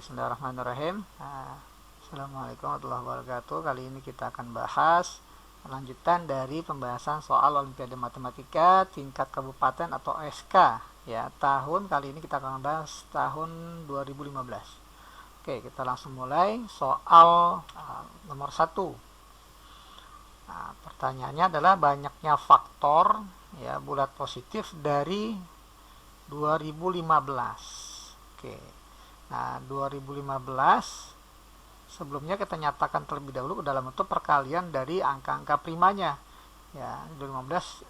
Bismillahirrahmanirrahim. Assalamualaikum warahmatullahi wabarakatuh. Kali ini kita akan bahas lanjutan dari pembahasan soal Olimpiade Matematika tingkat kabupaten atau SK ya. Kali ini kita akan bahas tahun 2015. Oke, kita langsung mulai soal nomor 1. Pertanyaannya adalah banyaknya faktor ya bulat positif dari 2015. Oke. Nah, 2015 sebelumnya kita nyatakan terlebih dahulu dalam bentuk perkalian dari angka-angka primanya. Ya, 2015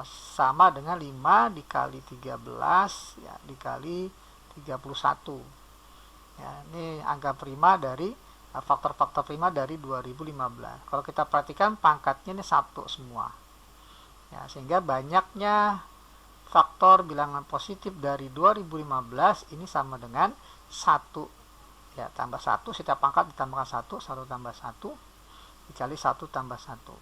sama dengan 5 dikali 13 ya, dikali 31. Ya, ini angka prima dari faktor-faktor prima dari 2015. Kalau kita perhatikan pangkatnya ini 1 semua. Ya, sehingga banyaknya faktor bilangan positif dari 2015 ini sama dengan 1 ya, tambah 1, setiap pangkat ditambahkan 1 tambah 1 dikali 1 tambah 1.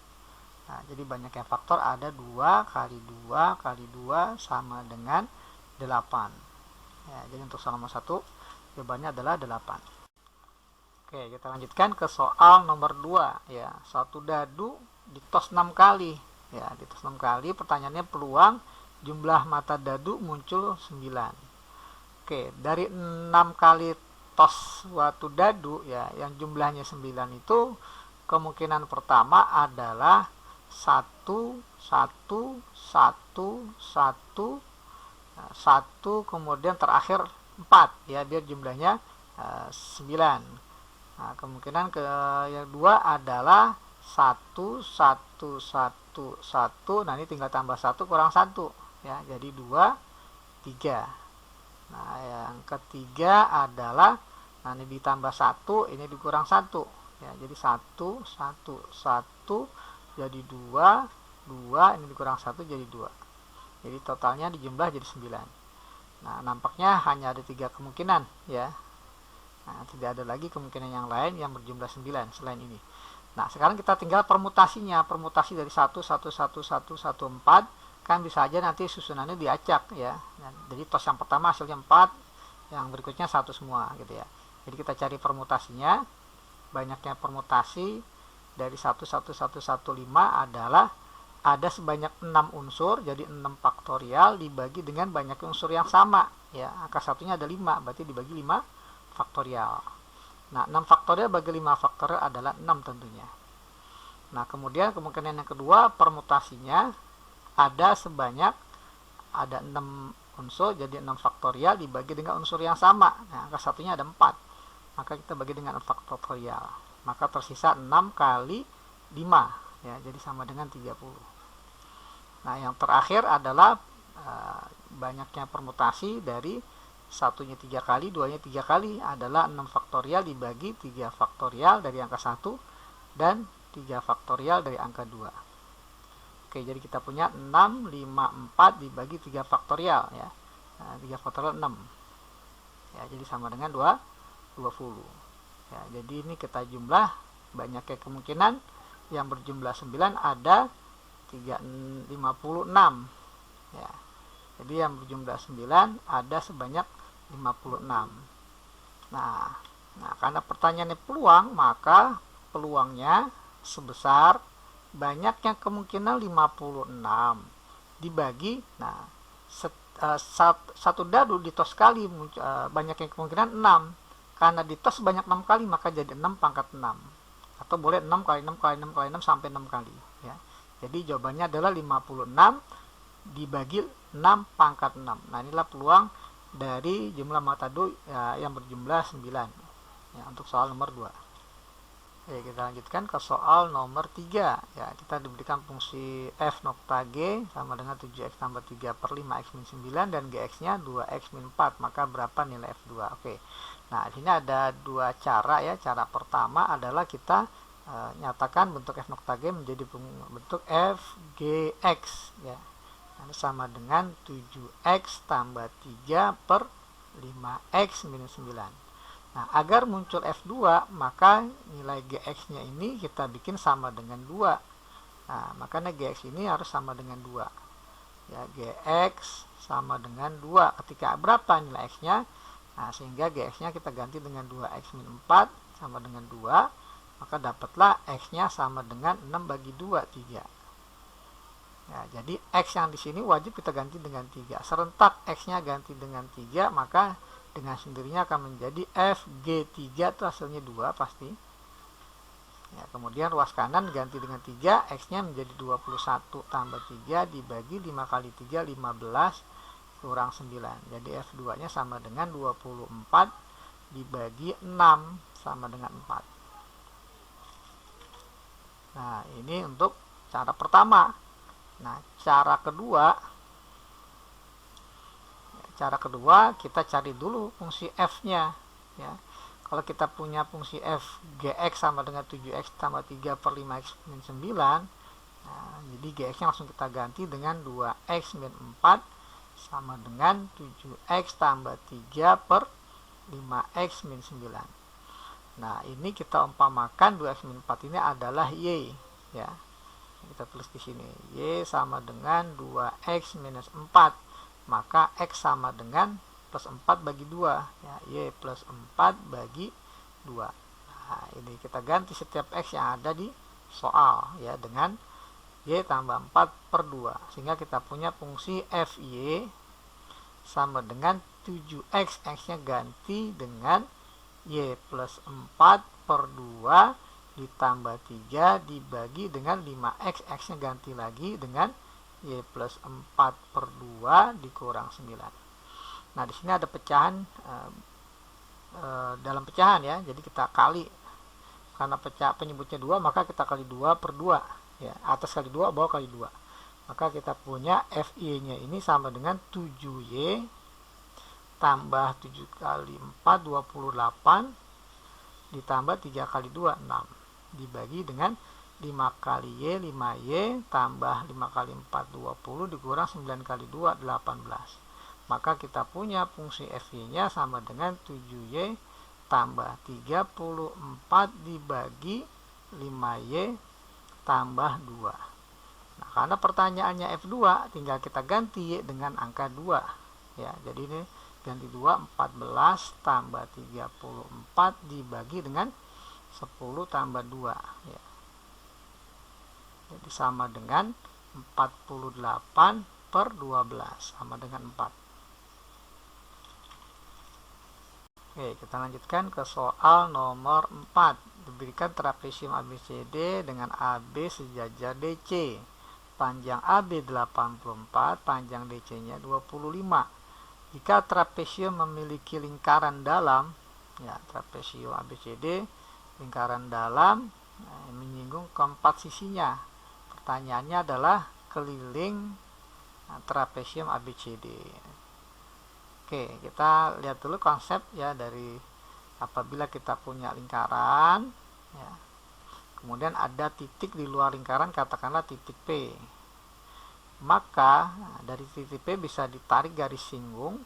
Nah, jadi banyaknya faktor ada 2 kali 2 kali 2 sama dengan 8 ya. Jadi untuk soal nomor 1 jawabannya adalah 8. Oke, kita lanjutkan ke soal nomor 2 ya. Satu dadu ditos 6 kali ya, ditos 6 kali. Pertanyaannya peluang jumlah mata dadu muncul 9. Oke, dari 6 kali tos suatu dadu ya, yang jumlahnya 9 itu kemungkinan pertama adalah 1 1 1 1 1 kemudian terakhir 4 ya, dia jumlahnya 9. Nah, kemungkinan yang kedua adalah 1 1 1 1. Nah, ini tinggal tambah 1 kurang 1 ya, jadi 2 3. Nah, yang ketiga adalah ini ditambah 1, ini dikurang 1 ya, jadi 1 1 1 jadi 2 2, ini dikurang 1 jadi 2. Jadi totalnya dijumlah jadi 9. Nah, nampaknya hanya ada 3 kemungkinan ya. Nah, tidak ada lagi kemungkinan yang lain yang berjumlah 9 selain ini. Nah, sekarang kita tinggal permutasinya. Permutasi dari 1 1 1 1 1 4 kan bisa aja nanti susunannya diacak ya. Jadi tos yang pertama hasilnya 4, yang berikutnya 1 semua gitu ya. Jadi kita cari permutasinya. Banyaknya permutasi dari 1 1 1 1 5 adalah ada sebanyak 6 unsur, jadi 6 faktorial dibagi dengan banyak unsur yang sama ya. Angka satunya ada 5, berarti dibagi 5 faktorial. Nah, 6 faktorial bagi 5 faktorial adalah 6 tentunya. Nah, kemudian kemungkinan yang kedua permutasinya ada 6 unsur, jadi 6 faktorial dibagi dengan unsur yang sama. Nah, angka satunya ada 4, maka kita bagi dengan 4 faktorial, maka tersisa 6 kali 5 ya, jadi sama dengan 30. Nah, yang terakhir adalah banyaknya permutasi dari satunya 3 kali, duanya 3 kali adalah 6 faktorial dibagi 3 faktorial dari angka 1 dan 3 faktorial dari angka 2. Oke, jadi kita punya 6, 5, 4 dibagi 3 faktorial ya. Nah, 3 faktorial 6. Ya, jadi sama dengan 20. Ya, jadi ini kita jumlah banyaknya kemungkinan yang berjumlah 9 ada 56 ya. Jadi yang berjumlah 9 ada sebanyak 56. Nah, karena pertanyaannya peluang, maka peluangnya sebesar banyaknya kemungkinan 56 dibagi satu dadu ditos kali banyaknya kemungkinan 6. Karena ditos banyak 6 kali maka jadi 6 pangkat 6, atau boleh 6 kali 6 kali 6 kali 6 sampai 6 kali ya. Jadi jawabannya adalah 56 dibagi 6 pangkat 6. Nah, inilah peluang dari jumlah mata dadu yang berjumlah 9 ya, untuk soal nomor 2. Oke, kita lanjutkan ke soal nomor 3 ya. Kita diberikan fungsi f nokta g sama dengan 7x tambah 3 per 5x min 9 dan gx nya 2x min 4, maka berapa nilai f2. Oke, nah di sini ada 2 cara ya. Cara pertama adalah kita nyatakan bentuk f nokta g menjadi bentuk f gx ya. Ini sama dengan 7x tambah 3 per 5x min 9. Nah, agar muncul F2, maka nilai GX-nya ini kita bikin sama dengan 2. Nah, makanya GX ini harus sama dengan 2. Ya, GX sama dengan 2. Ketika berapa nilai X-nya? Nah, sehingga Gx-nya kita ganti dengan 2x min 4 sama dengan 2, maka dapatlah X-nya sama dengan 6 bagi 2, 3. Ya, jadi X yang di sini wajib kita ganti dengan 3. Serentak X-nya ganti dengan 3, maka dengan sendirinya akan menjadi FG3 itu hasilnya 2 pasti. Ya, kemudian ruas kanan ganti dengan 3, X-nya menjadi 21 tambah 3 dibagi 5 kali 3, 15 kurang 9. Jadi F2-nya sama dengan 24 dibagi 6 sama dengan 4. Nah, ini untuk cara pertama. Nah, cara kedua kita cari dulu fungsi f-nya, ya. Kalau kita punya fungsi f gx sama dengan 7x tambah 3 per 5x min 9, nah, jadi gx-nya langsung kita ganti dengan 2x min 4 sama dengan 7x tambah 3 per 5x min 9. Nah, ini kita umpamakan 2x min 4 ini adalah y, ya. Kita tulis di sini y sama dengan 2x minus 4, maka x sama dengan plus 4 bagi 2, ya, y plus 4 bagi 2. Nah, ini kita ganti setiap x yang ada di soal, ya, dengan y tambah 4 per 2, sehingga kita punya fungsi fy sama dengan 7x, x-nya ganti dengan y plus 4 per 2 ditambah 3 dibagi dengan 5x, x-nya ganti lagi dengan y plus 4 per 2 dikurang 9. Nah, di sini ada pecahan dalam pecahan, ya. Jadi kita kali, karena penyebutnya 2, maka kita kali 2 per 2, ya. Atas kali 2, bawah kali 2. Maka kita punya FY-nya ini sama dengan 7Y tambah 7 kali 4, 28 ditambah 3 kali 2, 6 dibagi dengan 5 kali Y, 5Y tambah 5 kali 4, 20 dikurang 9 kali 2, 18. Maka kita punya fungsi FY-nya sama dengan 7Y tambah 34 dibagi 5Y tambah 2. Nah, karena pertanyaannya F2, tinggal kita ganti Y dengan angka 2. Ya, jadi ini ganti 2, 14 tambah 34 dibagi dengan 10 tambah 2, ya. Jadi sama dengan 48 per 12 sama dengan 4. Oke, kita lanjutkan ke soal nomor 4. Diberikan trapesium ABCD dengan AB sejajar DC. Panjang AB 84, panjang DC-nya 25. Jika trapesium memiliki lingkaran dalam, ya, trapesium ABCD lingkaran dalam, menyinggung keempat sisinya. Pertanyaannya adalah keliling trapesium ABCD. Oke, kita lihat dulu konsep, ya, dari apabila kita punya lingkaran, ya, kemudian ada titik di luar lingkaran, katakanlah titik P. Maka dari titik P bisa ditarik garis singgung,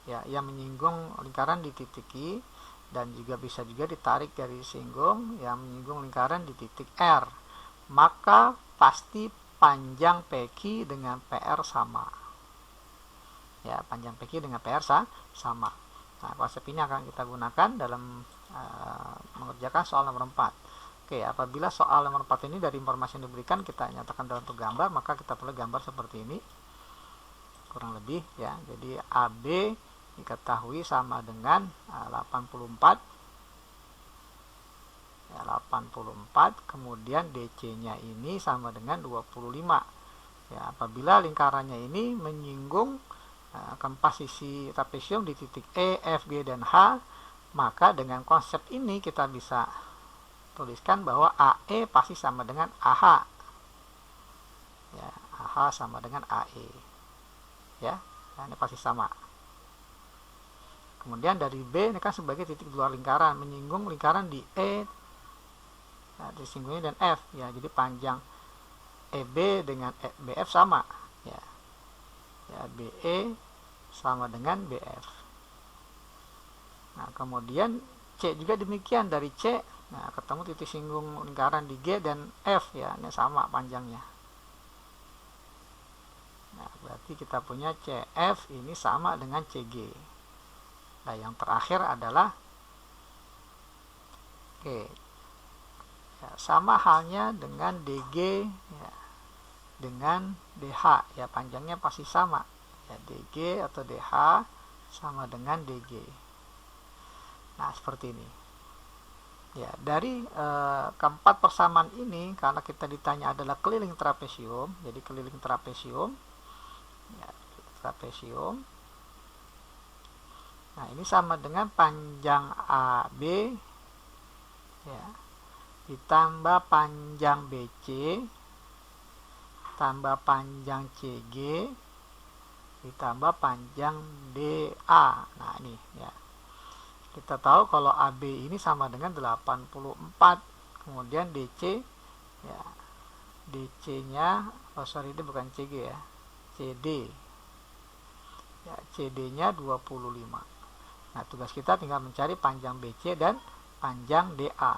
ya, yang menyinggung lingkaran di titik I, dan juga bisa juga ditarik garis singgung yang menyinggung lingkaran di titik R. Maka pasti panjang PQ dengan PR sama. Ya, panjang PQ dengan PR sama. Nah, konsep ini akan kita gunakan dalam mengerjakan soal nomor 4. Oke, apabila soal nomor 4 ini dari informasi yang diberikan kita nyatakan dalam bentuk gambar, maka kita perlu gambar seperti ini. Kurang lebih, ya. Jadi AB diketahui sama dengan 84, ya, 84, kemudian DC-nya ini sama dengan 25. Ya, apabila lingkarannya ini menyinggung keempat sisi trapesium di titik E, F, G, dan H, maka dengan konsep ini kita bisa tuliskan bahwa AE pasti sama dengan AH. Ya, AH sama dengan AE. Ya, nah, ini pasti sama. Kemudian dari B ini kan sebagai titik luar lingkaran, menyinggung lingkaran di E, nah, disinggungnya dan F, ya. Jadi panjang EB dengan BF sama, ya. Ya, BE sama dengan BF. Nah, kemudian C juga demikian, dari C, nah, ketemu titik singgung lingkaran di G dan F, ya, ini sama panjangnya. Nah, berarti kita punya CF ini sama dengan CG. Nah, yang terakhir adalah oke, ya, sama halnya dengan DG ya, dengan DH ya, panjangnya pasti sama ya, DG atau DH sama dengan DG. Nah, seperti ini ya. Dari keempat persamaan ini, karena kita ditanya adalah keliling trapesium, jadi keliling trapesium ya, trapesium. Nah, ini sama dengan panjang AB ya, ditambah panjang BC tambah panjang CG ditambah panjang DA. Nah, ini ya. Kita tahu kalau AB ini sama dengan 84. Kemudian DC ya, DC-nya ini bukan CG ya, CD ya, CD-nya 25. Nah, tugas kita tinggal mencari panjang BC dan panjang DA.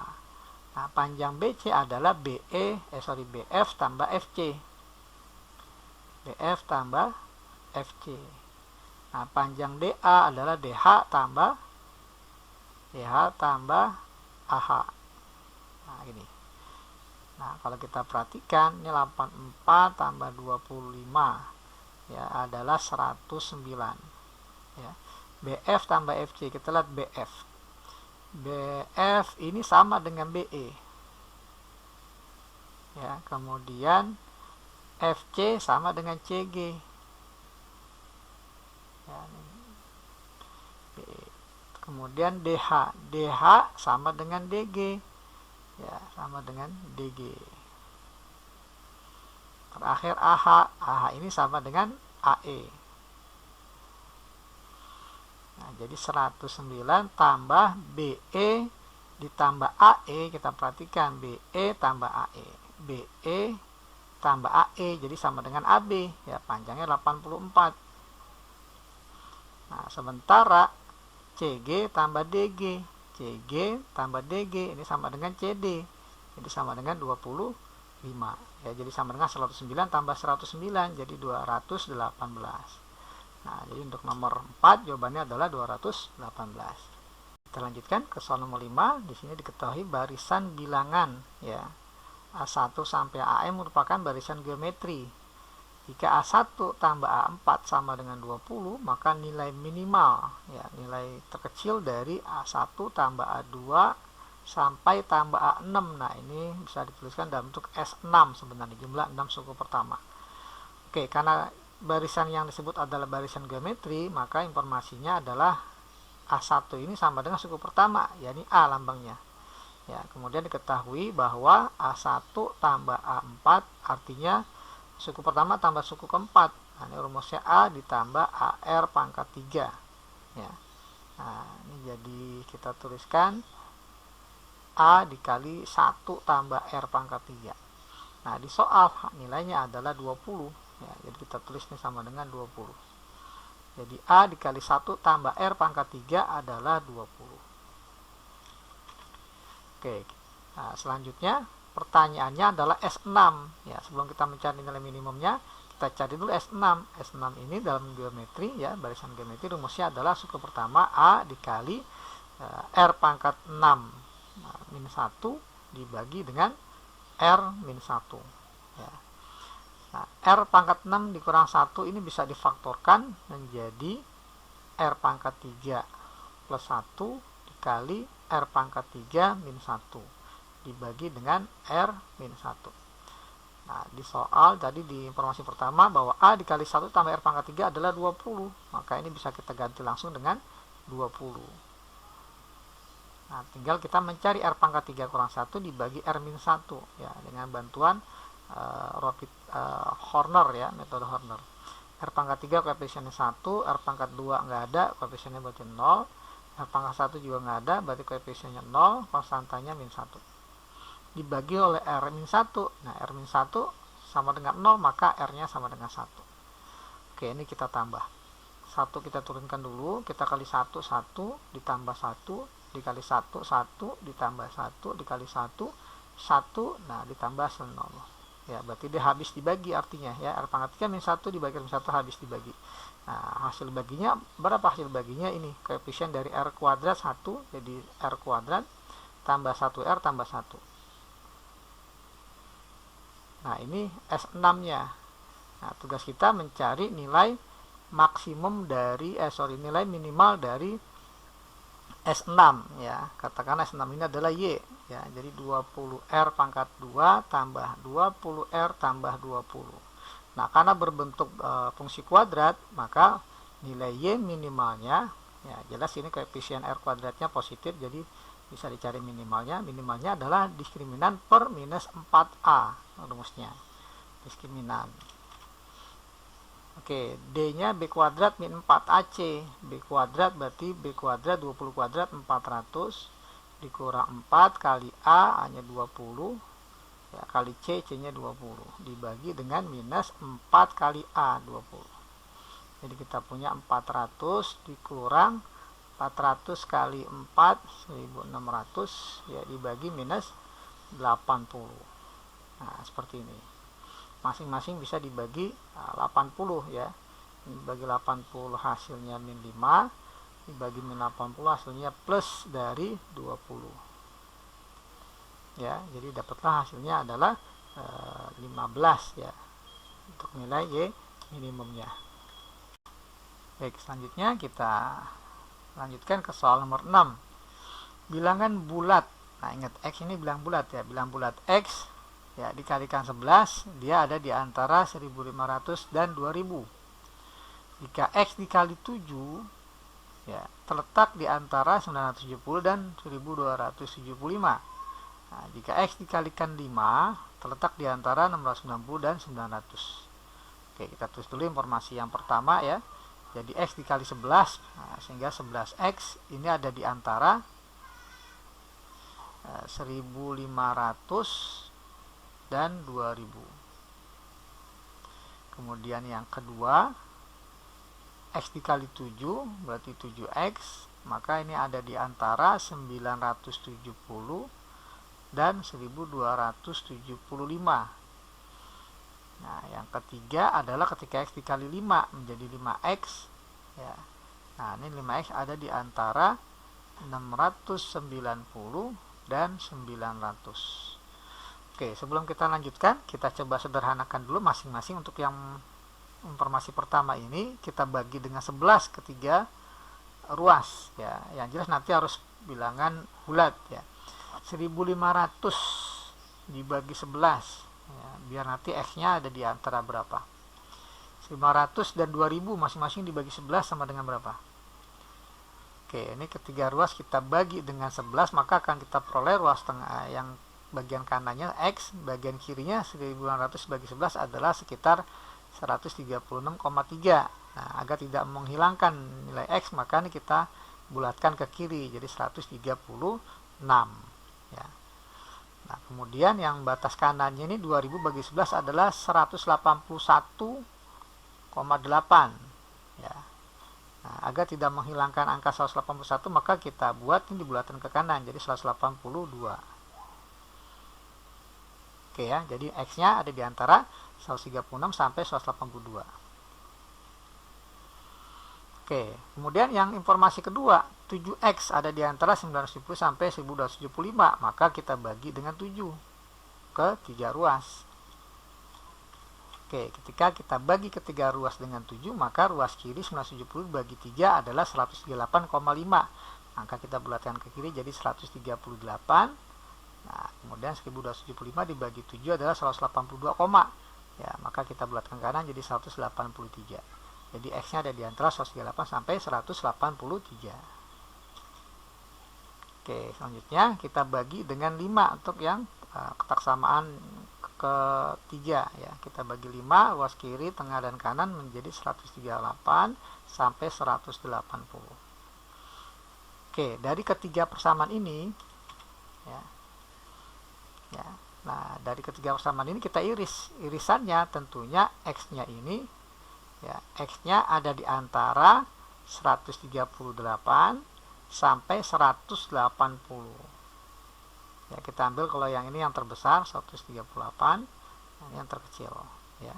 Nah, panjang BC adalah BF tambah FC. BF tambah FC. Nah, panjang DA adalah DH tambah AH. Nah, ini. Nah, kalau kita perhatikan, ini 84 tambah 25 ya adalah 109 ya. BF tambah FC, kita lihat BF ini sama dengan BE ya, kemudian FC sama dengan CG ya, kemudian DH sama dengan DG ya, sama dengan DG. Terakhir AH ini sama dengan AE. Nah, jadi 109 tambah BE ditambah AE, kita perhatikan BE tambah AE. BE tambah AE jadi sama dengan AB ya, panjangnya 84. Nah, sementara CG tambah DG, CG tambah DG ini sama dengan CD, jadi sama dengan 25 ya, jadi sama dengan 109 tambah 109 jadi 218. Nah, jadi untuk nomor 4 jawabannya adalah 218. Kita lanjutkan ke soal nomor 5. Di sini diketahui barisan bilangan ya, A1 sampai AM merupakan barisan geometri. Jika A1 tambah A4 sama dengan 20, maka nilai minimal ya, nilai terkecil dari A1 tambah A2 sampai tambah A6. Nah, ini bisa dituliskan dalam bentuk S6 sebenarnya, jumlah 6 suku pertama. Oke, karena barisan yang disebut adalah barisan geometri, maka informasinya adalah A1 ini sama dengan suku pertama, yakni A lambangnya. Ya, kemudian diketahui bahwa A1 tambah A4 artinya suku pertama tambah suku keempat. Nah, ini rumusnya A ditambah AR pangkat 3 ya. Nah, ini jadi kita tuliskan A dikali 1 tambah R pangkat 3. Nah, di soal nilainya adalah 20 ya, jadi kita tulis ini sama dengan 20. Jadi A dikali 1 tambah R pangkat 3 adalah 20. Oke, nah, selanjutnya pertanyaannya adalah S6 ya. Sebelum kita mencari nilai minimumnya, kita cari dulu S6. S6 ini dalam geometri ya, barisan geometri, rumusnya adalah suku pertama A dikali R pangkat 6 min 1 dibagi dengan R min 1 ya. Nah, R pangkat 6 dikurang 1 ini bisa difaktorkan menjadi R pangkat 3 plus 1 dikali R pangkat 3 min 1 dibagi dengan R min 1. Nah, di soal tadi di informasi pertama bahwa A dikali 1 tambah R pangkat 3 adalah 20. Maka ini bisa kita ganti langsung dengan 20. Nah, tinggal kita mencari R pangkat 3 kurang 1 dibagi R min 1 ya, dengan bantuan Horner ya, metode Horner. R pangkat 3 koefisiennya 1, R pangkat 2 nggak ada, koefisiennya berarti 0. R pangkat 1 juga nggak ada, berarti koefisiennya 0, konstantanya min 1. Dibagi oleh R min 1. Nah, R min 1 sama dengan 0, maka R-nya sama dengan 1. Oke, ini kita tambah. 1 kita turunkan dulu, kita kali 1, 1, ditambah 1, dikali 1, 1, ditambah 1, dikali 1, 1, nah ditambah 0. ya berarti dia habis dibagi, artinya ya R pangkat 3 min 1 dibagi min 1 habis dibagi. Nah, hasil baginya berapa? Hasil baginya ini koefisien dari R kuadrat 1, jadi R kuadrat tambah 1R tambah 1. Nah, ini S6 nya. Nah, tugas kita mencari nilai maksimum dari nilai minimal dari S6 ya. Katakan S6 ini adalah Y ya. Jadi 20R pangkat 2 tambah 20R tambah 20. Nah, karena berbentuk fungsi kuadrat, maka nilai Y minimalnya ya jelas ini koefisien R kuadratnya positif, jadi bisa dicari minimalnya. Minimalnya adalah diskriminan per minus 4A rumusnya. Diskriminan. Oke, D-nya B kuadrat min 4AC. B kuadrat berarti B kuadrat 20 kuadrat 400 dikurang 4 kali A, A-nya 20 ya, kali C, C-nya 20 dibagi dengan minus 4 kali A 20. Jadi kita punya 400 dikurang 400 kali 4 1600 ya, dibagi minus 80. Nah, seperti ini. Masing-masing bisa dibagi 80 ya. Dibagi 80 hasilnya min 5, dibagi min 80 hasilnya plus dari 20. Ya, jadi dapatlah hasilnya adalah 15 ya. Untuk nilai Y minimumnya. Baik, selanjutnya kita lanjutkan ke soal nomor 6. Bilangan bulat. Nah, ingat X ini bilang bulat ya. Bilang bulat X ya dikalikan 11, dia ada di antara 1500 dan 2000. Jika X dikali 7 ya terletak di antara 970 dan 1275. Nah, jika X dikalikan 5 terletak di antara 690 dan 900. Oke, kita tulis dulu informasi yang pertama ya. Jadi X dikali 11, nah, sehingga 11X ini ada di antara 1500 dan 2000. Kemudian yang kedua, X dikali 7 berarti 7X, maka ini ada di antara 970 dan 1275. Nah, yang ketiga adalah ketika X dikali 5 menjadi 5X ya. Nah, ini 5X ada di antara 690 dan 900. Oke, sebelum kita lanjutkan, kita coba sederhanakan dulu masing-masing. Untuk yang informasi pertama ini kita bagi dengan 11 ketiga ruas ya. Yang jelas nanti harus bilangan bulat ya. 1500 dibagi 11 ya, biar nanti X-nya ada di antara berapa. 500 dan 2000 masing-masing dibagi 11 sama dengan berapa? Oke, ini ketiga ruas kita bagi dengan 11, maka akan kita peroleh ruas tengah yang bagian kanannya X, bagian kirinya 1500 bagi 11 adalah sekitar 136,3. Nah, agar tidak menghilangkan nilai X, maka ini kita bulatkan ke kiri jadi 136 ya. Nah, kemudian yang batas kanannya ini 2000 bagi 11 adalah 181,8 ya. Nah, agar tidak menghilangkan angka 181, maka kita buat ini dibulatkan ke kanan jadi 182. Oke ya, jadi X-nya ada di antara 136 sampai 182. Oke, kemudian yang informasi kedua, 7X ada di antara 970 sampai 1275, maka kita bagi dengan 7 ke 3 ruas. Oke, ketika kita bagi ke 3 ruas dengan 7, maka ruas kiri 970 bagi 3 adalah 138,5. Maka kita bulatkan ke kiri jadi 138. Nah, kemudian 1275 dibagi 7 adalah 182, ya, maka kita bulatkan kanan jadi 183. Jadi X-nya ada di antara 138 sampai 183. Oke, selanjutnya kita bagi dengan 5 untuk yang kotak samaan ketiga ya. Kita bagi 5, ruas kiri, tengah dan kanan menjadi 138 sampai 180. Oke, dari ketiga persamaan ini ya. Nah, dari ketiga persamaan ini kita iris. Irisannya tentunya X-nya ini ya, X-nya ada di antara 138 sampai 180. Ya, kita ambil kalau yang ini yang terbesar 138, Nah, ini yang terkecil ya.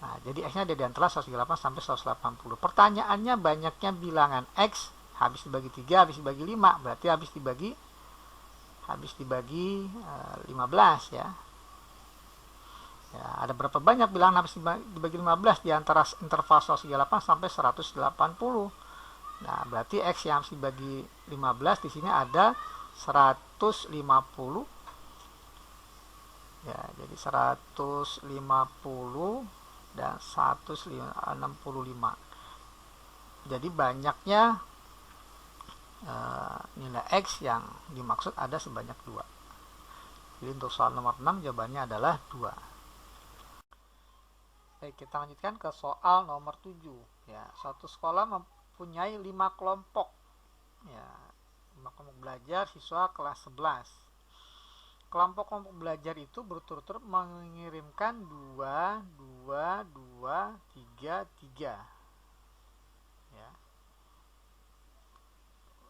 Nah, jadi X-nya ada di antara 138 sampai 180. Pertanyaannya banyaknya bilangan X habis dibagi 3, habis dibagi 5, berarti habis dibagi 15 ya. Ya, ada berapa banyak bilangan habis dibagi 15 di antara interval 138 sampai 180. Nah, berarti X yang harus dibagi 15 di sini ada 150. Ya, jadi 150 dan 165. Jadi banyaknya nilai X yang dimaksud ada sebanyak 2. Jadi untuk soal nomor 6 jawabannya adalah 2. Baik, kita lanjutkan ke soal nomor 7. Ya, suatu sekolah mempunyai 5 kelompok. Ya, 5 kelompok belajar siswa kelas 11. Kelompok-kelompok belajar itu berturut-turut mengirimkan 2, 2, 2, 3, 3 ya,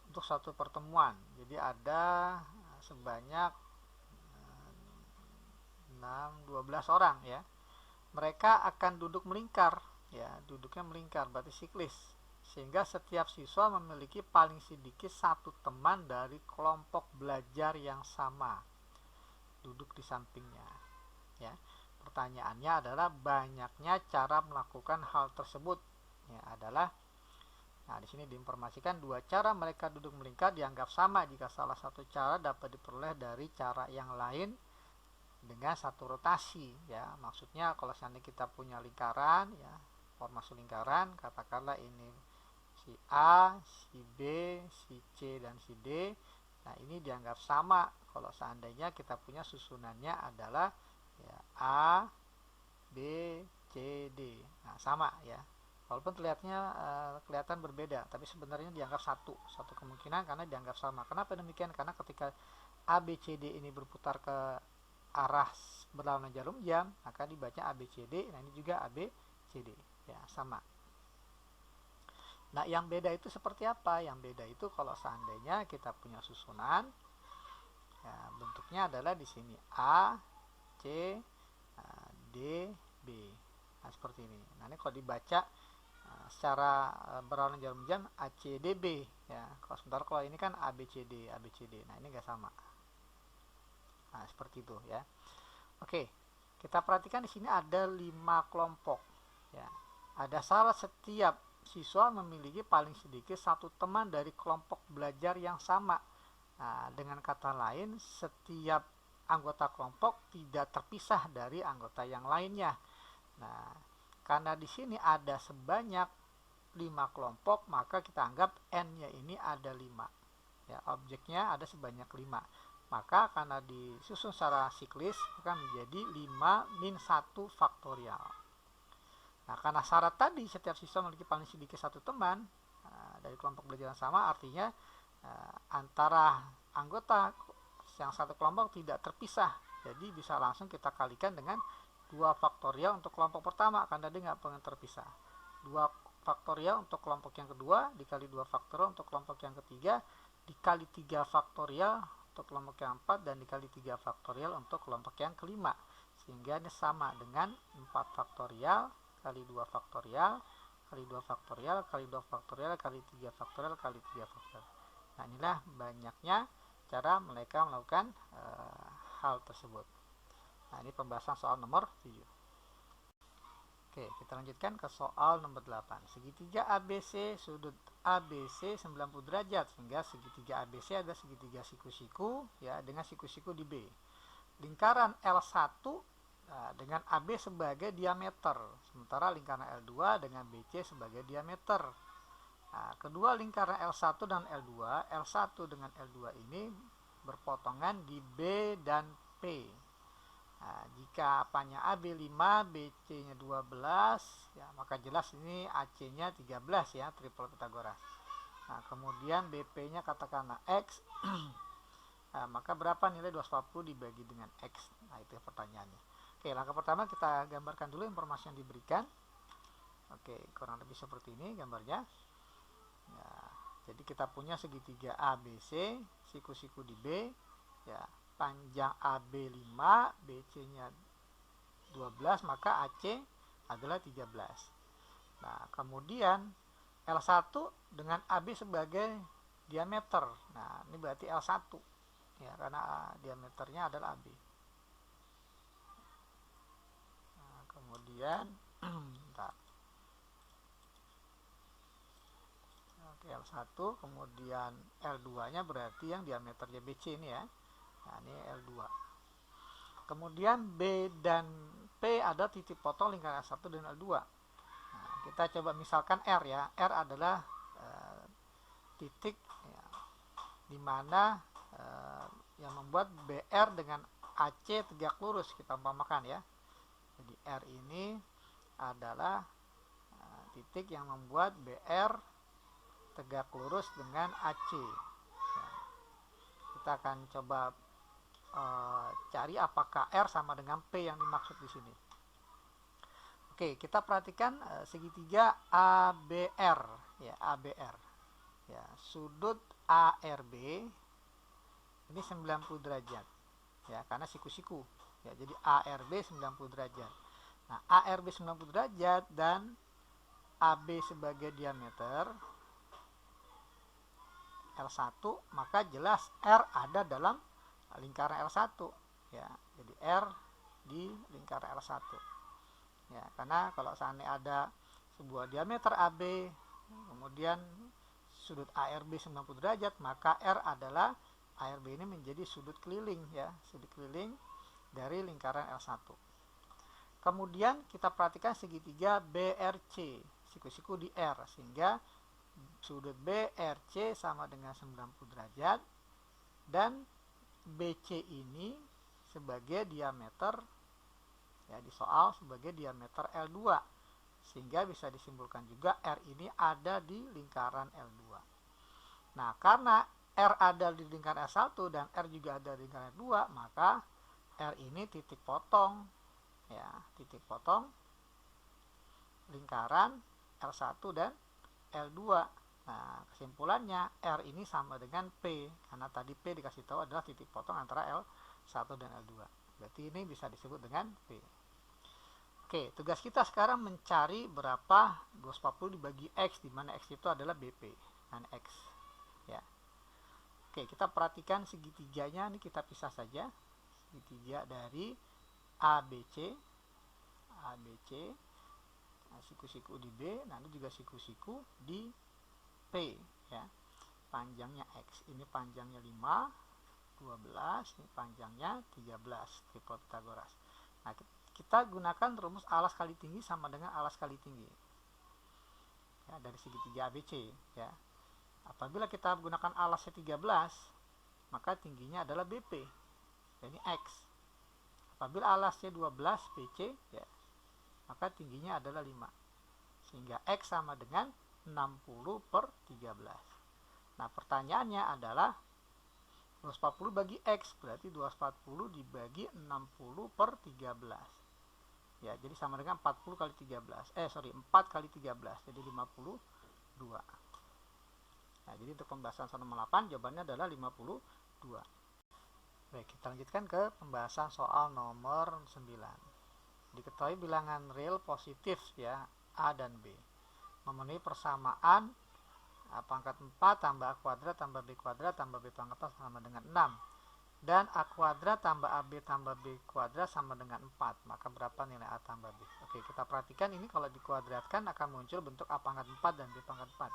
untuk satu pertemuan. Jadi ada sebanyak 12 orang ya. Mereka akan duduk melingkar ya, duduknya melingkar berarti siklis, sehingga setiap siswa memiliki paling sedikit satu teman dari kelompok belajar yang sama duduk di sampingnya ya. Pertanyaannya adalah banyaknya cara melakukan hal tersebut ya, adalah di sini diinformasikan 2 cara mereka duduk melingkar dianggap sama jika salah satu cara dapat diperoleh dari cara yang lain dengan satu rotasi ya. Maksudnya kalau seandainya kita punya lingkaran ya, formasi lingkaran, katakanlah ini si A, si B, si C dan si D. Nah, ini dianggap sama kalau seandainya kita punya susunannya adalah ya, A, B, C, D. Nah, sama ya. Walaupun kelihatan berbeda, tapi sebenarnya dianggap satu kemungkinan karena dianggap sama. Kenapa demikian? Karena ketika A, B, C, D ini berputar ke arah berlawanan jarum jam, maka dibaca A, B, C, D. Nah, ini juga A, B, C, D. Ya, sama. Nah, yang beda itu seperti apa? Yang beda itu kalau seandainya kita punya susunan, ya, bentuknya adalah di sini A, C, D, B. Nah, seperti ini. Nah, ini kalau dibaca secara berlawanan jarum jam A, C, D, B. Ya, sementara kalau ini kan A, B, C, D, A, B, C, D. Nah, ini nggak sama. Nah, seperti itu ya. Oke, kita perhatikan di sini ada 5 kelompok. Ya, ada syarat setiap siswa memiliki paling sedikit satu teman dari kelompok belajar yang sama. Nah, dengan kata lain, setiap anggota kelompok tidak terpisah dari anggota yang lainnya. Nah, karena di sini ada sebanyak 5 kelompok, maka kita anggap N-nya ini ada 5. Ya, objeknya ada sebanyak 5. Maka karena disusun secara siklis, akan menjadi 5 min 1 faktorial. Nah, karena syarat tadi setiap siswa memiliki paling sedikit satu teman dari kelompok belajar yang sama, artinya antara anggota yang satu kelompok tidak terpisah. Jadi bisa langsung kita kalikan dengan 2 faktorial untuk kelompok pertama karena dia nggak pernah terpisah. 2 faktorial untuk kelompok yang kedua dikali 2 faktorial untuk kelompok yang ketiga dikali 3 faktorial untuk kelompok yang keempat dan dikali 3 faktorial untuk kelompok yang kelima. Sehingga ini sama dengan 4 faktorial kali 2 faktorial kali 2 faktorial kali 2 faktorial kali 3 faktorial kali 3 faktorial. Nah, inilah banyaknya cara mereka melakukan hal tersebut. Nah, ini pembahasan soal nomor 7. Oke, kita lanjutkan ke soal nomor 8. Segitiga ABC, sudut ABC 90 derajat, sehingga segitiga ABC ada segitiga siku-siku ya, dengan siku-siku di B. Lingkaran L1 dengan AB sebagai diameter, sementara lingkaran L2 dengan BC sebagai diameter. Nah, kedua lingkaran L1 dan L2, L1 dengan L2 ini berpotongan di B dan P. Nah, jika apanya AB 5, BC-nya 12, ya, maka jelas ini AC-nya 13 ya, triple Pythagoras. Nah, kemudian BP-nya katakanlah X, nah, maka berapa nilai 240 dibagi dengan X? Nah, itu pertanyaannya. Oke, langkah pertama kita gambarkan dulu informasi yang diberikan. Oke, kurang lebih seperti ini gambarnya. Ya, jadi kita punya segitiga ABC, siku-siku di B, ya, panjang AB 5, BC-nya 12, maka AC adalah 13. Nah, kemudian L1 dengan AB sebagai diameter. Nah, ini berarti L1 ya, karena diameternya adalah AB. Nah, kemudian L1, kemudian L2-nya berarti yang diameternya BC ini ya. Nah, ini L2. Kemudian B dan P ada titik potong lingkaran L1 dan L2. Nah, kita coba misalkan R ya. R adalah titik ya, di mana yang membuat BR dengan AC tegak lurus, kita umpamakan ya. Jadi R ini adalah titik yang membuat BR tegak lurus dengan AC. Ya. Kita akan coba cari apakah R sama dengan P yang dimaksud di sini. Oke, kita perhatikan segitiga ABR ya, ABR. Ya, sudut ARB ini 90 derajat. Ya, karena siku-siku. Ya, jadi ARB 90 derajat. Nah, ARB 90 derajat dan AB sebagai diameter L1, maka jelas R ada dalam lingkaran L1 ya. Jadi R di lingkaran L1 ya, karena kalau seandainya ada sebuah diameter AB kemudian sudut ARB 90 derajat, maka R adalah ARB ini menjadi sudut keliling ya, sudut keliling dari lingkaran L1. Kemudian kita perhatikan segitiga BRC, siku-siku di R, sehingga sudut BRC sama dengan 90 derajat dan BC ini sebagai diameter ya, di soal sebagai diameter L2, sehingga bisa disimpulkan juga R ini ada di lingkaran L2. Nah, karena R ada di lingkaran L1 dan R juga ada di lingkaran L2, maka R ini titik potong ya, titik potong lingkaran L1 dan L2. Nah, kesimpulannya R ini sama dengan P, karena tadi P dikasih tahu adalah titik potong antara L1 dan L2. Berarti ini bisa disebut dengan P. Oke, tugas kita sekarang mencari berapa 240 dibagi X, di mana X itu adalah BP dan X. Ya. Oke, kita perhatikan segitiganya, ini kita pisah saja. Segitiga dari ABC, siku-siku di B, nanti juga siku-siku di P ya. Panjangnya X, ini panjangnya 5, 12, ini panjangnya 13, tripod Pythagoras. Nah, kita gunakan rumus alas kali tinggi sama dengan alas kali tinggi ya, dari segitiga ABC ya. Apabila kita gunakan alasnya 13, maka tingginya adalah BP, ini X. Apabila alasnya 12 BC ya, maka tingginya adalah 5, sehingga X sama dengan 60 per 13. Nah, pertanyaannya adalah 240 bagi X, berarti 240 dibagi 60 per 13 ya, jadi sama dengan 40 kali 13 4 kali 13, jadi 52. Nah, jadi untuk pembahasan soal nomor 8 jawabannya adalah 52. Baik, kita lanjutkan ke pembahasan soal nomor 9. Diketahui bilangan real positif ya, A dan B memenuhi persamaan A pangkat 4 tambah A kuadrat tambah B kuadrat tambah B pangkat 4 sama dengan 6, dan A kuadrat tambah AB tambah B kuadrat sama dengan 4, maka berapa nilai A tambah B? Oke, kita perhatikan ini kalau dikuadratkan akan muncul bentuk A pangkat 4 dan B pangkat 4.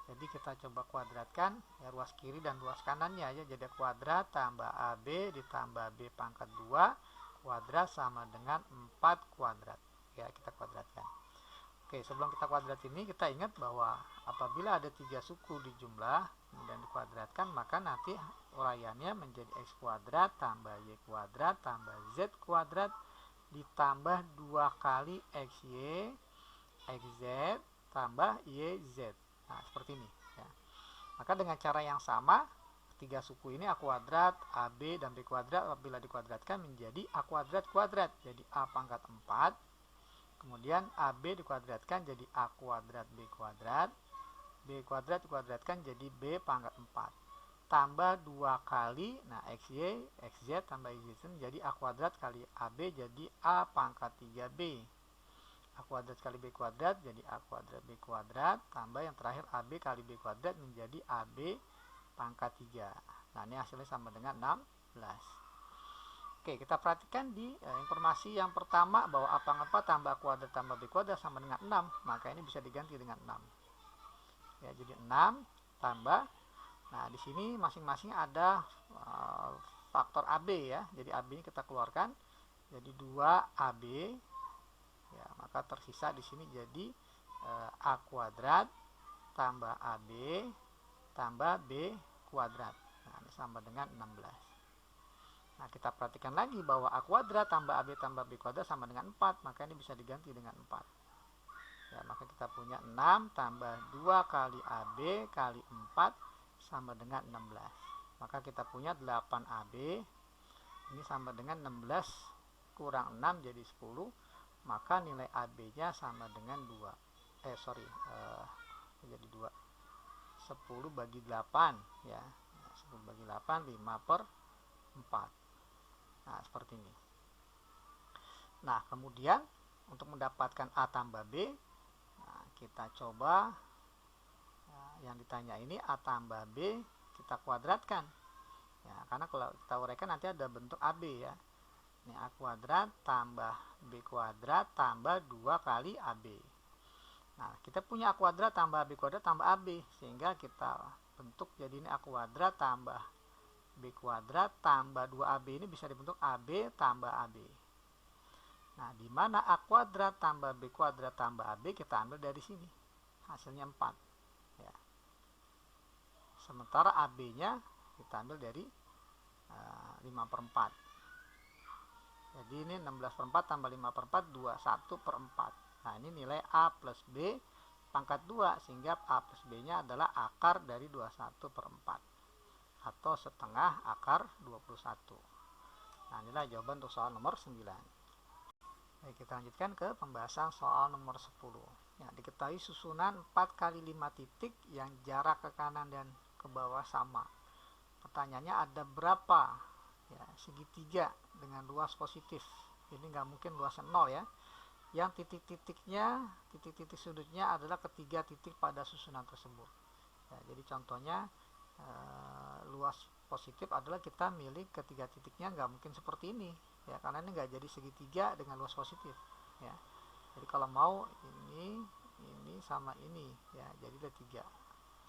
Jadi kita coba kuadratkan ya, ruas kiri dan ruas kanannya ya. Jadi A kuadrat tambah AB ditambah B pangkat 2 kuadrat sama dengan 4 kuadrat ya, kita kuadratkan. Oke, sebelum kita kuadrat ini kita ingat bahwa apabila ada 3 suku di jumlah kemudian dikuadratkan, maka nanti uraiannya menjadi X kuadrat tambah Y kuadrat tambah Z kuadrat ditambah 2 kali XY XZ tambah YZ. Nah, seperti ini ya. Maka dengan cara yang sama, 3 suku ini A kuadrat, AB dan B kuadrat apabila dikuadratkan menjadi A kuadrat kuadrat, jadi A pangkat 4. Kemudian AB dikuadratkan jadi A kuadrat B kuadrat, B kuadrat dikuadratkan jadi B pangkat 4. tambah 2 kali, nah XY, XZ tambah YZ jadi A kuadrat kali AB jadi A pangkat 3B. A kuadrat kali B kuadrat jadi A kuadrat B kuadrat, tambah yang terakhir AB kali B kuadrat menjadi AB pangkat 3. Nah, ini hasilnya sama dengan 16. Oke, kita perhatikan di informasi yang pertama bahwa A pangkat 4 tambah A kuadrat tambah B kuadrat sama dengan 6, maka ini bisa diganti dengan 6. Ya, jadi 6 tambah, nah di sini masing-masing ada faktor AB ya. Jadi AB ini kita keluarkan jadi 2AB. Ya, maka tersisa di sini jadi A kuadrat tambah AB tambah B kuadrat. Nah, ini sama dengan 16. Nah, kita perhatikan lagi bahwa A kuadrat tambah AB tambah B kuadrat sama dengan 4, maka ini bisa diganti dengan 4. Ya, maka kita punya 6 tambah 2 kali AB kali 4 sama dengan 16. Maka kita punya 8AB. Ini sama dengan 16 kurang 6 jadi 10. Maka nilai AB-nya sama dengan 2. Jadi 2. 10 bagi 8 ya. 10 bagi 8 5/4. Nah, seperti ini. Nah, kemudian untuk mendapatkan A tambah B, nah, kita coba yang ditanya ini A tambah B kita kuadratkan ya, karena kalau kita uraikan nanti ada bentuk AB ya. Ini A kuadrat tambah B kuadrat tambah 2 kali AB. Nah, kita punya A kuadrat tambah B kuadrat tambah AB, sehingga kita bentuk jadi ini A kuadrat tambah B kuadrat tambah 2AB, ini bisa dibentuk AB tambah AB. Nah, di mana A kuadrat tambah B kuadrat tambah AB kita ambil dari sini. Hasilnya 4. Ya. Sementara AB-nya kita ambil dari 5/4. Jadi ini 16/4 tambah 5/4 21/4. Nah, ini nilai A plus B pangkat 2, sehingga A plus B-nya adalah akar dari 21/4 atau setengah akar 21. Nah, inilah jawaban untuk soal nomor 9. Baik, kita lanjutkan ke pembahasan soal nomor 10. Ya, diketahui susunan 4 kali 5 titik yang jarak ke kanan dan ke bawah sama. Pertanyaannya ada berapa ya segitiga dengan luas positif? Ini nggak mungkin luasnya 0 ya. Yang titik-titiknya, titik-titik sudutnya adalah ketiga titik pada susunan tersebut. Ya, jadi contohnya luas positif adalah kita milih ketiga titiknya nggak mungkin seperti ini ya, karena ini nggak jadi segitiga dengan luas positif ya. Jadi kalau mau ini sama ini ya, jadi ada 3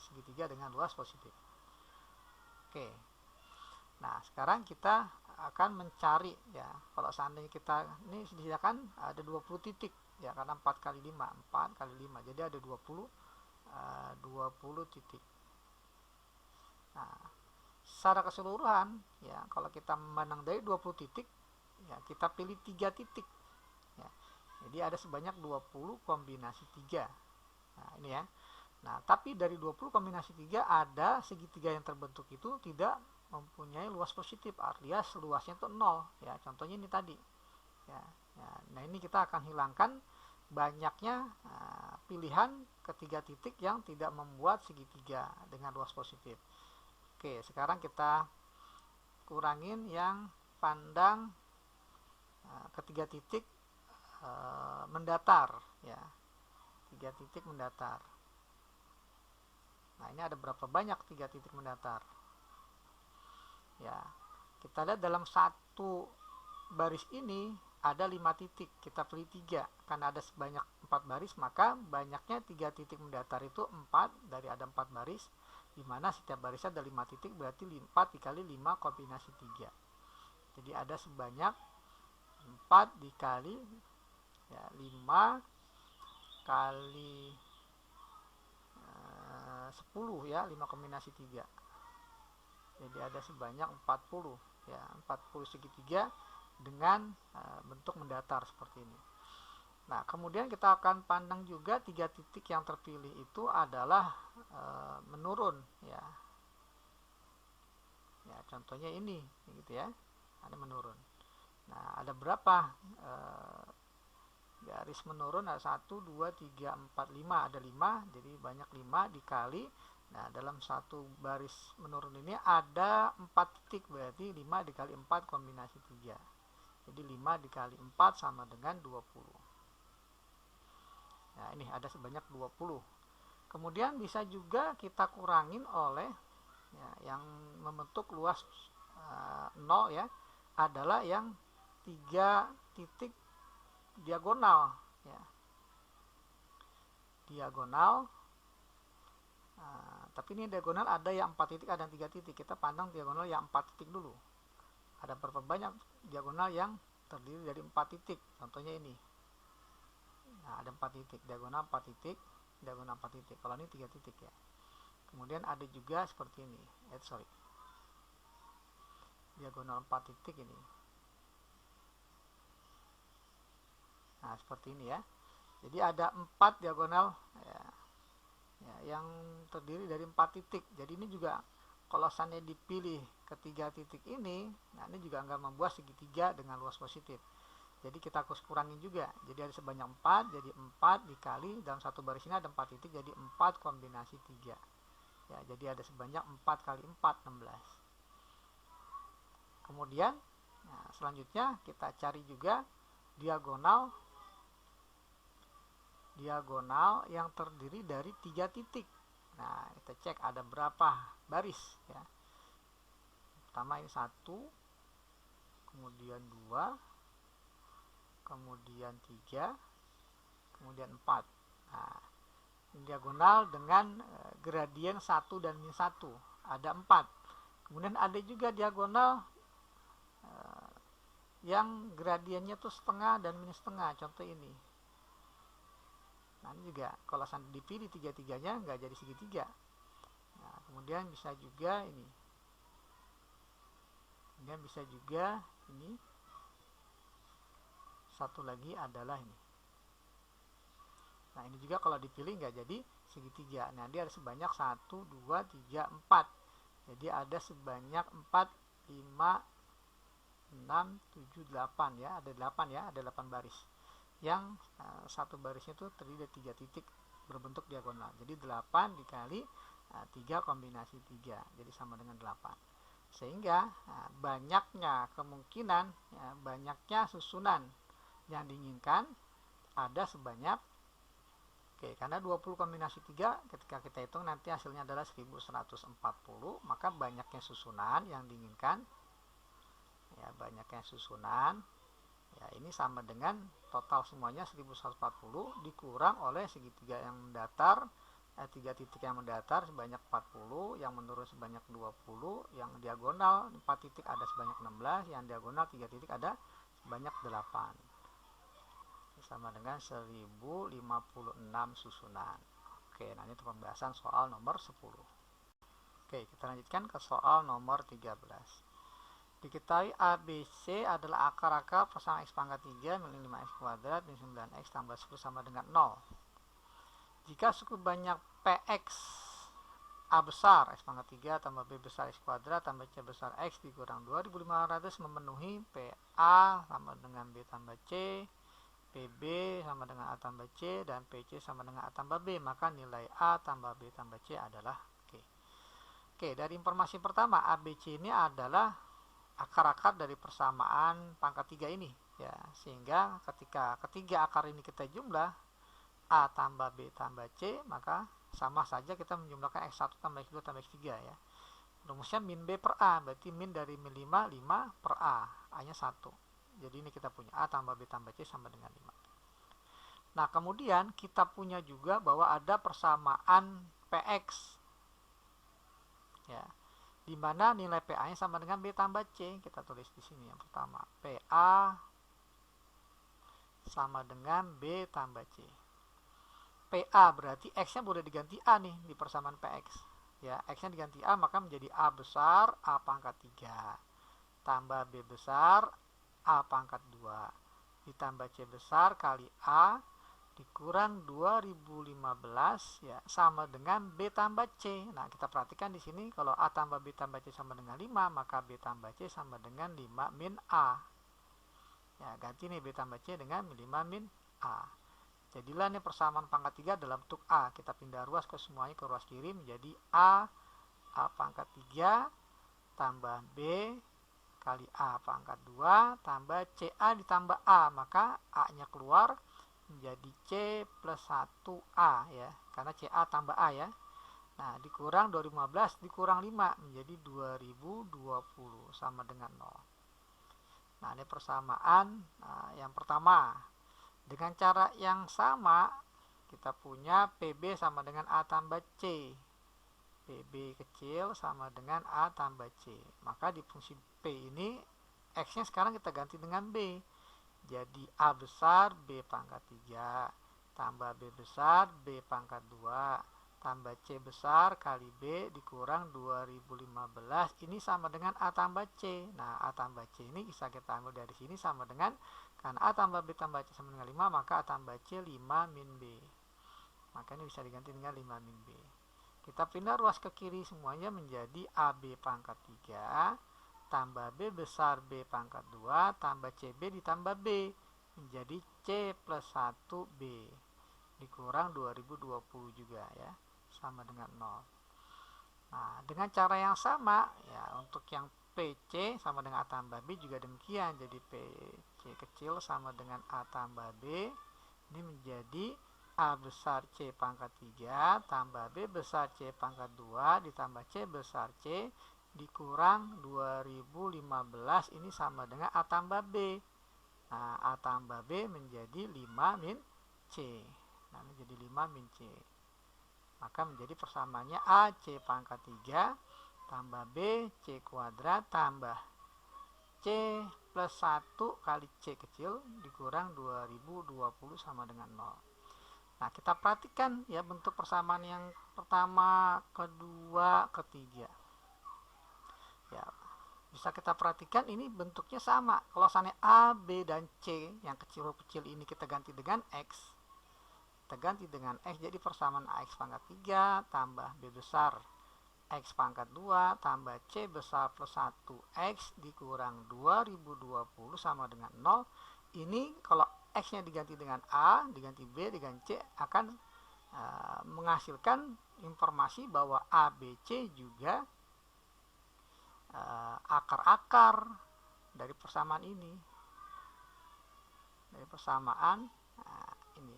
segitiga dengan luas positif. Oke. Nah, sekarang kita akan mencari ya, kalau seandainya kita ini disediakan ada 20 titik ya, karena 4 kali 5 kali 5 jadi ada 20 titik. Nah, secara keseluruhan ya, kalau kita memandang dari 20 titik ya, kita pilih 3 titik ya. Jadi ada sebanyak 20 kombinasi 3. Nah, ini ya. Nah, tapi dari 20 kombinasi 3 ada segitiga yang terbentuk itu tidak mempunyai luas positif, artinya luasnya itu 0 ya. Contohnya ini tadi. Ya. Nah, ini kita akan hilangkan banyaknya pilihan ketiga titik yang tidak membuat segitiga dengan luas positif. Oke, sekarang kita kurangin yang pandang ketiga titik mendatar ya. 3 titik mendatar. Nah, ini ada berapa banyak 3 titik mendatar? Ya, kita lihat dalam satu baris ini ada 5 titik, kita pilih 3 karena ada sebanyak 4 baris, maka banyaknya 3 titik mendatar itu 4 dari ada 4 baris, di mana setiap barisnya ada 5 titik, berarti 4 dikali 5 kombinasi 3. Jadi ada sebanyak 4 dikali ya, 5 kali 10 ya, 5 kombinasi 3. Jadi ada sebanyak 40 ya, 40 segitiga dengan bentuk mendatar seperti ini. Nah, kemudian kita akan pandang juga 3 titik yang terpilih itu adalah menurun ya. Ya, contohnya ini gitu ya. Ada menurun. Nah, ada berapa garis menurun? Ada 1 2 3 4 5, ada 5, jadi banyak 5 dikali Nah, dalam satu baris menurun ini ada 4 titik, berarti 5 dikali 4 kombinasi 3. Jadi 5 dikali 4 sama dengan 20. Nah, ini ada sebanyak 20. Kemudian bisa juga kita kurangin oleh ya, yang membentuk luas 0 ya, adalah yang 3 titik diagonal ya. Diagonal. Tapi ini diagonal ada yang 4 titik, ada yang 3 titik. Kita pandang diagonal yang 4 titik dulu. Ada berapa banyak diagonal yang terdiri dari 4 titik? Contohnya ini. Nah, ada 4 titik, diagonal 4 titik, diagonal 4 titik. Kalau ini 3 titik ya. Kemudian ada juga seperti ini. Diagonal 4 titik ini. Nah, seperti ini ya. Jadi ada 4 diagonal ya, yang terdiri dari 4 titik. Jadi ini juga kalau seandainya dipilih ketiga titik ini, nah ini juga akan membuat segitiga dengan luas positif. Jadi kita harus kurangin juga. Jadi ada sebanyak 4, jadi 4 dikali dalam satu baris ini ada 4 titik, jadi 4 kombinasi 3. Ya, jadi ada sebanyak 4 kali 4, 16. Kemudian nah, selanjutnya kita cari juga diagonal yang terdiri dari 3 titik. Nah, kita cek ada berapa baris ya. Pertama ini 1, kemudian 2, kemudian 3, kemudian 4. Nah, diagonal dengan gradien 1 dan min 1 ada 4. Kemudian ada juga diagonal yang gradiennya tuh setengah dan min setengah, contoh ini. Nah, ini juga kalau dipilih tiga-tiganya nggak jadi segitiga. Nah, kemudian bisa juga ini. Kemudian bisa juga ini. Satu lagi adalah ini. Nah, ini juga kalau dipilih nggak jadi segitiga. Nah, dia ada sebanyak 1, 2, 3, 4. Jadi ada sebanyak 4, 5, 6, 7, 8 ya. Ada 8 ya, ada 8 baris. Yang satu barisnya itu terdiri dari 3 titik berbentuk diagonal. Jadi 8 dikali 3 kombinasi 3. Jadi sama dengan 8. Sehingga banyaknya kemungkinan, ya, banyaknya susunan yang diinginkan ada sebanyak, karena 20 kombinasi 3 ketika kita hitung nanti hasilnya adalah 1140, maka banyaknya susunan yang diinginkan, ya, banyaknya susunan ya ini sama dengan total semuanya 1140 dikurang oleh segitiga yang mendatar, 3 titik yang mendatar sebanyak 40, yang menurun sebanyak 20, yang diagonal 4 titik ada sebanyak 16, yang diagonal 3 titik ada sebanyak 8. Sama dengan 1056 susunan. Oke, nah ini pembahasan soal nomor 10. Oke, kita lanjutkan ke soal nomor 13. Diketahui ABC adalah akar-akar persamaan x pangkat 3 min 5x kuadrat min 9x tambah 10 sama dengan 0. Jika suku banyak PX A besar x pangkat 3 tambah B besar x kuadrat tambah C besar x dikurang 2500 memenuhi PA sama dengan B tambah C, PB sama dengan A tambah C, dan PC sama dengan A tambah B, maka nilai A tambah B tambah C adalah Oke, dari informasi pertama, ABC ini adalah akar-akar dari persamaan pangkat 3 ini ya, sehingga ketika ketiga akar ini kita jumlah A tambah B tambah C, maka sama saja kita menjumlahkan X1 tambah X2 tambah X3 ya. Rumusnya min B per A, berarti min dari min 5, 5 per A, A nya 1. Jadi ini kita punya A tambah B tambah C sama dengan 5. Nah, kemudian kita punya juga bahwa ada persamaan PX ya, di mana nilai PA-nya sama dengan B tambah C. Kita tulis di sini yang pertama, PA sama dengan B tambah C. PA berarti X-nya boleh diganti A nih di persamaan PX. Ya, X-nya diganti A maka menjadi A besar A pangkat 3 tambah B besar A pangkat 2 ditambah C besar kali A dikurang 2015 ya sama dengan B tambah C. Nah, kita perhatikan di sini kalau A tambah B tambah C sama dengan 5, maka B tambah C sama dengan 5 min A. Ya, ganti nih B tambah C dengan 5 min A. Jadilah ini persamaan pangkat 3 dalam bentuk A. Kita pindah ruas ke semuanya ke ruas kiri menjadi A pangkat 3 tambah B kali A pangkat 2 tambah CA ditambah A. Maka A-nya keluar menjadi C plus 1A ya. Karena CA tambah A ya. Nah, dikurang 2015 dikurang 5 menjadi 2020 sama dengan 0. Nah, ini persamaan yang pertama. Dengan cara yang sama, kita punya PB sama dengan A tambah C. PB kecil sama dengan A tambah C. Maka di fungsi P ini, X-nya sekarang kita ganti dengan B. Jadi A besar B pangkat 3, tambah B besar B pangkat 2, tambah C besar kali B dikurang 2015. Ini sama dengan A tambah C. Nah, A tambah C ini bisa kita ambil dari sini sama dengan, karena A tambah B tambah C sama dengan 5, maka A tambah C 5 min B. Maka ini bisa diganti dengan 5 min B. Kita pindah ruas ke kiri semuanya menjadi AB pangkat 3, tambah B besar B pangkat 2, tambah CB ditambah B, menjadi C plus 1B. Dikurang 2020 juga ya. Sama dengan 0. Nah, dengan cara yang sama ya, untuk yang PC sama dengan A tambah B juga demikian. Jadi PC kecil sama dengan A tambah B. Ini menjadi A besar C pangkat 3 tambah B besar C pangkat 2 ditambah C besar C dikurang 2015. Ini sama dengan A tambah B. Nah, A tambah B menjadi 5 min C. Nah, ini jadi 5 min C. Maka menjadi persamaannya A C pangkat 3 tambah B C kuadrat tambah C plus 1 kali C kecil dikurang 2020 sama dengan 0. Nah, kita perhatikan ya bentuk persamaan yang pertama, kedua, ketiga. Ya, bisa kita perhatikan ini bentuknya sama. Kalau misalnya A, B, dan C yang kecil-kecil ini kita ganti dengan X, kita ganti dengan X, jadi persamaan AX pangkat 3 tambah B besar X pangkat 2 tambah C besar plus 1X dikurang 2020 sama dengan 0. Ini kalau X nya diganti dengan A, diganti B, diganti C, akan menghasilkan informasi bahwa A, B, C juga akar-akar dari persamaan ini, dari persamaan ini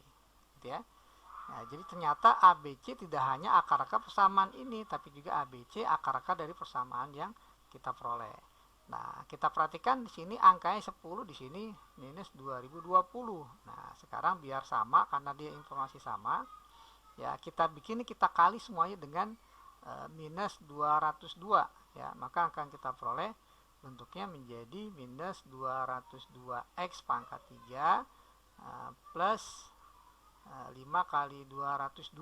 gitu ya. Nah, jadi ternyata ABC tidak hanya akar-akar persamaan ini, tapi juga ABC akar-akar dari persamaan yang kita peroleh. Nah, kita perhatikan di sini angkanya 10, di sini minus 2020. Nah, sekarang biar sama karena dia informasi sama, ya kita bikin, kita kali semuanya dengan minus 202 ya, maka akan kita peroleh bentuknya menjadi minus 202x pangkat 3 plus 5 kali 202.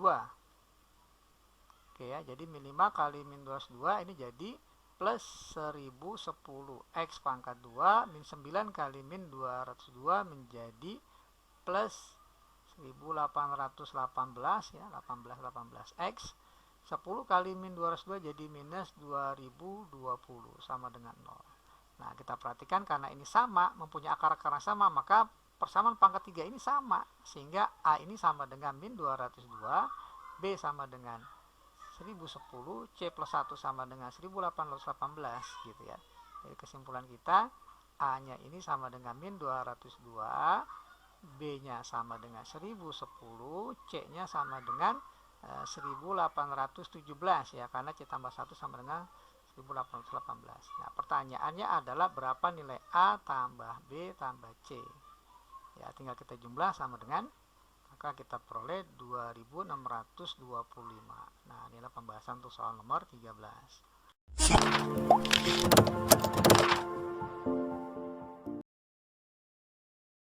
Oke ya, jadi min 5 kali min 202 ini jadi plus 1010 x pangkat 2 min 9 kali min 202 menjadi plus 1818 ya, 18x 10 kali min 202 jadi minus 2020 sama dengan 0. Nah, kita perhatikan karena ini sama, mempunyai akar-akar yang sama, maka persamaan pangkat 3 ini sama, sehingga A ini sama dengan min 202, B sama dengan 1010, C plus 1 sama dengan 1818 gitu ya. Jadi kesimpulan kita, A nya ini sama dengan min 202, B nya sama dengan 1010, C nya sama dengan 1817 ya, karena C tambah 1 sama dengan 1818. Nah, pertanyaannya adalah berapa nilai A tambah B tambah C. Ya, tinggal kita jumlah sama dengan, maka kita peroleh 2625. Nah, inilah pembahasan untuk soal nomor 13.